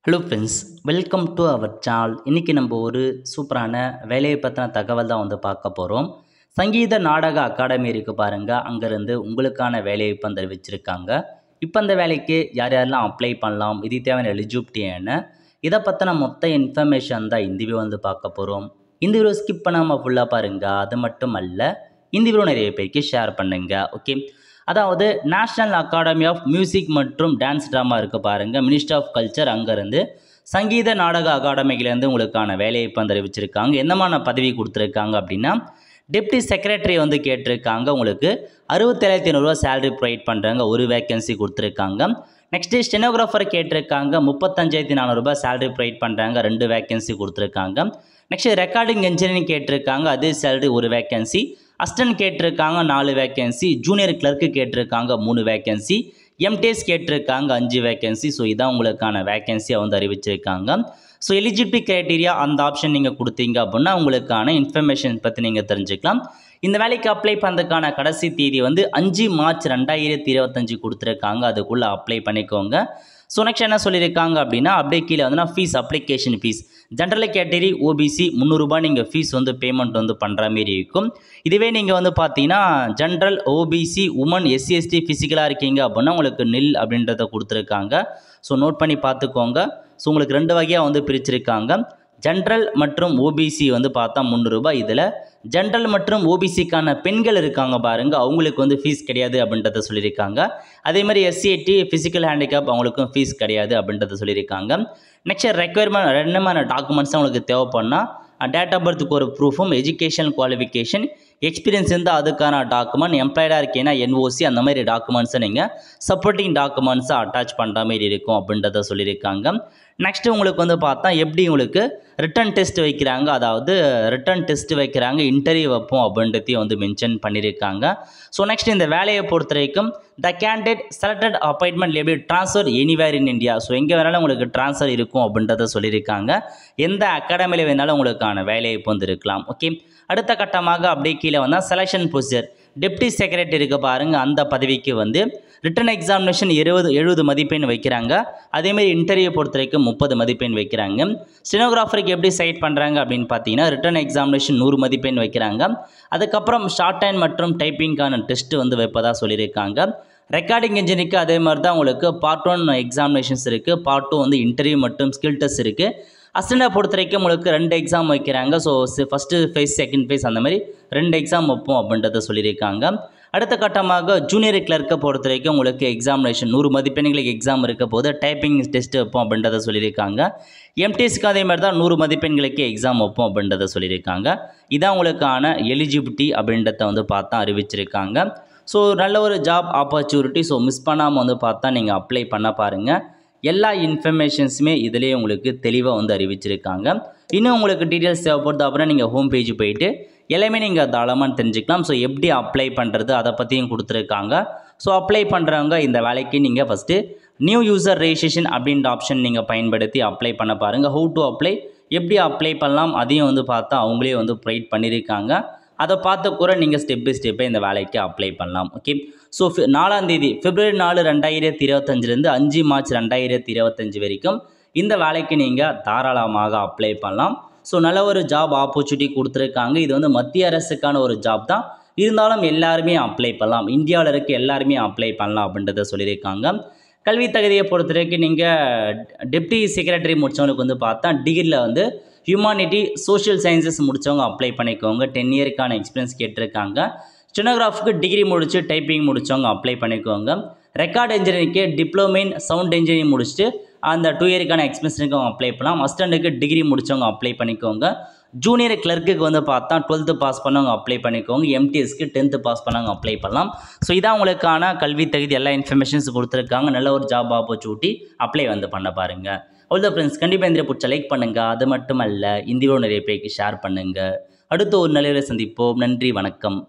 Hello friends, welcome to our channel. இன்றைக்கி நம்ம ஒரு சூப்பரான வேலையை பற்றின தகவல் தான் பார்க்க போகிறோம். சங்கீத நாடக அகாடமி இருக்குது பாருங்கள், அங்கேருந்து உங்களுக்கான வேலையை இப்போ தெரிவிச்சிருக்காங்க. இப்போ அந்த வேலைக்கு யார் யாரெல்லாம் அப்ளை பண்ணலாம், இது தேவையான எலிஜிபிலிட்டி என்ன, இதை பற்றின மொத்த இன்ஃபர்மேஷன் தான் இந்த வீடியோ பார்க்க போகிறோம். இந்த வீடியோ ஸ்கிப் பண்ணாமல் ஃபுல்லாக பாருங்கள். அது மட்டும் அல்ல, இந்த வீடியோ நிறைய பேருக்கு ஷேர் பண்ணுங்கள். ஓகே, அதாவது நேஷ்னல் அகாடமி ஆஃப் மியூசிக் மற்றும் டான்ஸ் ட்ராமா இருக்குது பாருங்கள், மினிஸ்ட்ரி ஆஃப் கல்ச்சர், அங்கேருந்து சங்கீத நாடக அகாடமிலேருந்து உங்களுக்கான வேலையை இப்போ தெரிவிச்சிருக்காங்க. என்னமான பதவி கொடுத்துருக்காங்க அப்படின்னா, டெப்டி செக்ரட்டரி கேட்டிருக்காங்க. உங்களுக்கு 67,500 சேலரி ப்ரொவைட் பண்ணுறாங்க, ஒரு வேக்கன்சி கொடுத்துருக்காங்க. நெக்ஸ்ட்டு ஸ்டெனோகிராஃபர் கேட்டிருக்காங்க, 35,400 சேலரி ப்ரொவைட் பண்ணுறாங்க, 2 வேக்கன்சி கொடுத்துருக்காங்க. நெக்ஸ்ட்டு ரெக்கார்டிங் இன்ஜினியரிங் கேட்டிருக்காங்க, அதே சேலரி, ஒரு வேக்கன்சி. அசிஸ்டன்ட் கேட்டிருக்காங்க, 4 வேக்கன்சி. ஜூனியர் கிளர்க்கு கேட்டிருக்காங்க, 3 வேக்கன்சி. எம்டிஎஸ் கேட்டிருக்காங்க, 5 வேக்கன்சி. ஸோ இதான் உங்களுக்கான வேக்கன்சியை அறிவிச்சிருக்காங்க. ஸோ எலிஜிபிலிட்டி க்ரைட்டீரியா அந்த ஆப்ஷன் நீங்கள் கொடுத்தீங்க அப்படின்னா உங்களுக்கான இன்ஃபர்மேஷன் பற்றி நீங்கள் தெரிஞ்சுக்கலாம். இந்த வேலைக்கு அப்ளை பண்ணுறதுக்கான கடைசி தேதி 5 மார்ச் 2025 கொடுத்துருக்காங்க. அதுக்குள்ளே அப்ளை பண்ணிக்கோங்க. ஸோ நெக்ஸ்ட் என்ன சொல்லியிருக்காங்க அப்படின்னா, அப்படியே கீழே fees, application fees, general category OBC 300 ரூபாய் நீங்கள் ஃபீஸ் பேமெண்ட் பண்ணுற மாரி இருக்கும். இதுவே நீங்கள் பார்த்தீங்கன்னா general, OBC, woman, SC ST ஃபிசிக்கலாக இருக்கீங்க அப்படின்னா உங்களுக்கு நில் அப்படின்றத கொடுத்துருக்காங்க. ஸோ நோட் பண்ணி பார்த்துக்கோங்க. ஸோ உங்களுக்கு 2 வகையாக பிரிச்சிருக்காங்க. ஜென்ரல் மற்றும் ஓபிசி பார்த்தா 300 ரூபாய். இதில் ஜென்ரல் மற்றும் ஓபிசிக்கான பெண்கள் இருக்காங்க பாருங்கள், அவங்களுக்கு ஃபீஸ் கிடையாது அப்படின்றத சொல்லியிருக்காங்க. அதே மாதிரி எஸ்சிஐடி, ஃபிசிக்கல் ஹேண்டிகேப், அவங்களுக்கும் ஃபீஸ் கிடையாது அப்படின்றத சொல்லியிருக்காங்க. நெக்ஸ்ட் ரெக்குயர்மெண்ட், என்னமான டாக்குமெண்ட்ஸ் உங்களுக்கு தேவைப்படனா, டேட் ஆஃப் பர்த்துக்கு ஒரு ப்ரூஃபும், எஜுகேஷன் குவாலிஃபிகேஷன், எக்ஸ்பீரியன்ஸ் இருந்தால் அதுக்கான டாக்குமெண்ட், எம்ப்ளாய்டாக இருக்கீங்கன்னா என்ஓசி, அந்த மாதிரி டாக்குமெண்ட்ஸை நீங்கள் சப்போர்ட்டிங் டாக்குமெண்ட்ஸை அட்டாச் பண்ணுற மாதிரி இருக்கும் அப்படின்றத சொல்லியிருக்காங்க. நெக்ஸ்ட்டு உங்களுக்கு பார்த்தா எப்படி உங்களுக்கு ரிட்டன் டெஸ்ட் வைக்கிறாங்க, அதாவது ரிட்டன் டெஸ்ட் வைக்கிறாங்க, இன்டர்வியூ வைப்போம் அப்படின்றதையும் மென்ஷன் பண்ணியிருக்காங்க. ஸோ நெக்ஸ்ட் இந்த வேலையை பொறுத்த வரைக்கும் the candidate selected appointment label transfer anywhere in India. So எங்கே வேணாலும் உங்களுக்கு ட்ரான்ஸ்ஃபர் இருக்கும் அப்படின்றத சொல்லியிருக்காங்க. எந்த அகாடமியில் வேணாலும் உங்களுக்கான வேலையை இருக்கலாம். ஓகே, அடுத்த கட்டமாக அப்படியே கீழே வந்தால் செலெக்ஷன் ப்ரொசீஜர், டெப்டி செக்ரட்டரி இருக்க பாருங்கள், அந்த பதவிக்கு ரிட்டன் எக்ஸாமினேஷன் 70 மதிப்பெண் வைக்கிறாங்க. அதேமாதிரி இன்டர்வியூ பொறுத்த வரைக்கும் 30 மதிப்பெண் வைக்கிறாங்க. ஸ்டெனோகிராஃபருக்கு எப்படி செலக்ட் பண்ணுறாங்க அப்படின்னு பார்த்தீங்கன்னா, ரிட்டன் எக்ஸாமினேஷன் 100 மதிப்பெண் வைக்கிறாங்க. அதுக்கப்புறம் ஷார்ட் ஹேண்ட் மற்றும் டைப்பிங்கான டெஸ்ட் வைப்பதாக சொல்லியிருக்காங்க. ரெக்கார்டிங் இன்ஜினியருக்கு அதே மாதிரி தான் உங்களுக்கு பார்ட் 1 எக்ஸாமினேஷன்ஸ் இருக்குது, பார்ட் 2 இன்டர்வியூ மற்றும் ஸ்கில் டெஸ்ட் இருக்குது. அசிஸ்டண்ட்டை பொறுத்த வரைக்கும் உங்களுக்கு 2 எக்ஸாம் வைக்கிறாங்க. So first phase, second phase, அந்த மாதிரி 2 எக்ஸாம் வைப்போம் அப்படின்றத சொல்லியிருக்காங்க. அடுத்த கட்டமாக ஜூனியர் கிளர்க்கை பொறுத்த வரைக்கும் உங்களுக்கு எக்ஸாமினேஷன் 100 மதிப்பெண்களுக்கு எக்ஸாம் இருக்க போது டைப்பிங் டெஸ்ட் வைப்போம் அப்படின்றத சொல்லியிருக்காங்க. எம்டிஎஸ்க்கு அதே மாதிரி தான் 100 மதிப்பெண்களுக்கு எக்ஸாம் வைப்போம் அப்படின்றத சொல்லியிருக்காங்க. இதான் உங்களுக்கான எலிஜிபிலிட்டி அப்படின்றத பார்த்தா அறிவிச்சிருக்காங்க. ஸோ நல்ல ஒரு ஜாப் ஆப்பர்ச்சுனிட்டி. ஸோ மிஸ் பண்ணாமல் பார்த்தா நீங்கள் அப்ளை பண்ண பாருங்கள். எல்லா இன்ஃபர்மேஷன்ஸுமே இதிலே உங்களுக்கு தெளிவாக அறிவிச்சிருக்காங்க. இன்னும் உங்களுக்கு டீட்டெயில்ஸ் தேவைப்படுது அப்படின்னா நீங்கள் ஹோம் பேஜ் போயிட்டு எல்லாமே நீங்கள் தாராளமாக தெரிஞ்சுக்கலாம். ஸோ எப்படி அப்ளை பண்ணுறது அதை பற்றியும் கொடுத்துருக்காங்க. ஸோ அப்ளை பண்ணுறவங்க இந்த வேலைக்கு நீங்கள் ஃபஸ்ட்டு நியூ யூசர் ரெஜிஸ்ட்ரேஷன் அப்படின்ற ஆப்ஷன் நீங்கள் பயன்படுத்தி அப்ளை பண்ண பாருங்கள். ஹவு டு அப்ளை, எப்படி அப்ளை பண்ணலாம் அதையும் பார்த்தா அவங்களே ப்ரொவைட் பண்ணியிருக்காங்க. அதை பார்த்து கூட நீங்கள் ஸ்டெப் பை ஸ்டெப்பாக இந்த வேலைக்கு அப்ளை பண்ணலாம். ஓகே, ஸோ 4ஆம் தேதி February 4, 2025 5 மார்ச் 2025 வரைக்கும் இந்த வேலைக்கு நீங்கள் தாராளமாக அப்ளை பண்ணலாம். ஸோ நல்ல ஒரு ஜாப் ஆப்பர்ச்சுனிட்டி கொடுத்துருக்காங்க. இது மத்திய அரசுக்கான ஒரு ஜாப் தான், இருந்தாலும் எல்லாருமே அப்ளை பண்ணலாம், இந்தியாவில் இருக்க எல்லாருமே அப்ளை பண்ணலாம் அப்படின்றத சொல்லியிருக்காங்க. கல்வி தகுதியை பொறுத்த வரைக்கும் நீங்கள் டெப்டி செக்ரட்டரி முடித்தவங்களுக்கு பார்த்தா டிகிரியில் ஹியூமானிட்டி, சோஷியல் சயின்சஸ் முடித்தவங்க அப்ளை பண்ணிக்கோங்க. 10 இயருக்கான எக்ஸ்பீரியன்ஸ் கேட்டிருக்காங்க. ஸ்டெனோகிராஃபுக்கு டிகிரி முடித்து டைப்பிங் முடித்தவங்க அப்ளை பண்ணிக்கோங்க. ரெக்கார்ட் இன்ஜினியருக்கு டிப்ளமோ இன் சவுண்ட் இன்ஜினியரிங் முடிச்சுட்டு அந்த 2 இயருக்கான எக்ஸ்பீரியன்ஸ் இருக்கவங்க அப்ளை பண்ணலாம். அசிஸ்டண்ட்டுக்கு டிகிரி முடித்தவங்க அப்ளை பண்ணிக்கோங்க. ஜூனியர் கிளர்க்குக்கு பார்த்தா 12th பாஸ் பண்ணவங்க அப்ளை பண்ணிக்கோங்க. எம்டிஎஸ்க்கு 10th பாஸ் பண்ணவங்க அப்ளை பண்ணலாம். ஸோ இதான் உங்களுக்கான கல்வி தகுதி, எல்லா இன்ஃபர்மேஷன்ஸ் கொடுத்துருக்காங்க. நல்ல ஒரு ஜாப் ஆப்பர்ச்சுனிட்டி, அப்ளை பண்ண பாருங்கள். அவ்வளோ ஃப்ரெண்ட்ஸ், கண்டிப்பாக இந்த பிடிச்ச லைக் பண்ணுங்கள். அது மட்டும் அல்ல, இந்த வீடியோ நிறைய பேருக்கு ஷேர் பண்ணுங்கள். அடுத்த ஒரு நிலையில் சந்திப்போம். நன்றி, வணக்கம்.